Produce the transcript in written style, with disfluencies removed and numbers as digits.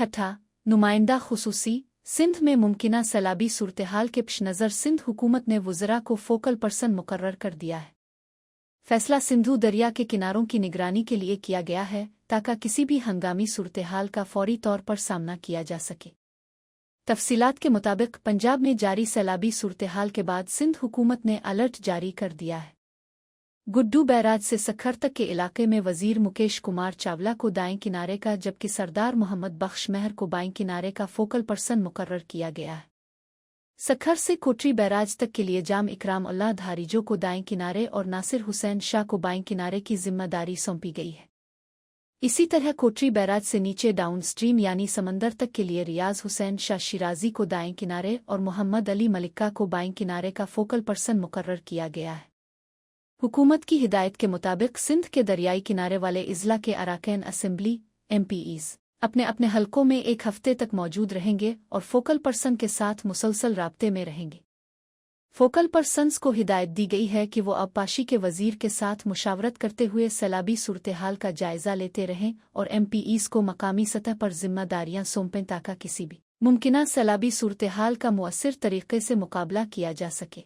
छठा, नुमाइंदा खुसूसी सिंध में मुमकिना सैलाबी सूरत-ए-हाल के पेश नज़र सिंध हुकूमत ने वज़रा को फोकल पर्सन मुकर्रर कर दिया है। फैसला सिंधु दरिया के किनारों की निगरानी के लिए किया गया है ताकि किसी भी हंगामी सूरत-ए-हाल का फौरी तौर पर सामना किया जा सके। तफसीलात के मुताबिक पंजाब में जारी सैलाबी सूरत-ए-हाल के बाद सिंध हुकूमत ने अलर्ट जारी कर दिया है। गुड्डू बैराज से सखर तक के इलाके में वजीर मुकेश कुमार चावला को दाएं किनारे का जबकि सरदार मोहम्मद बख्श महर को बाएं किनारे का फोकल पर्सन मुकर्रर किया गया है। सखर से कोटरी बैराज तक के लिए जाम इकराम उल्लाह धारीजो को दाएं किनारे और नासिर हुसैन शाह को बाएं किनारे की जिम्मेदारी सौंपी गई है। इसी तरह कोटरी बैराज से नीचे डाउन स्ट्रीम यानी समंदर तक के लिए रियाज हुसैन शाह शिराजी को दाएं किनारे और मोहम्मद अली मलिक्का को बाएं किनारे का फोकल पर्सन मुकर्रर किया गया है। हुकूमत की हिदायत के मुताबिक सिंध के दरियाई किनारे वाले इजला के अराकैन असेंबली MPs अपने अपने हलकों में एक हफ्ते तक मौजूद रहेंगे और फोकल पर्सन के साथ मुसलसल राब्ते में रहेंगे। फोकल पर्सन्स को हिदायत दी गई है कि वो आबपाशी के वजीर के साथ मुशावरत करते हुए सैलाबी सूरत-ए-हाल का जायजा लेते रहें और MPs को मकामी सतह पर जिम्मेदारियां सौंपें ताकि किसी भी मुमकिना सैलाबी सूरत-ए-हाल का मुअस्सिर तरीके से मुकाबला किया जा सके।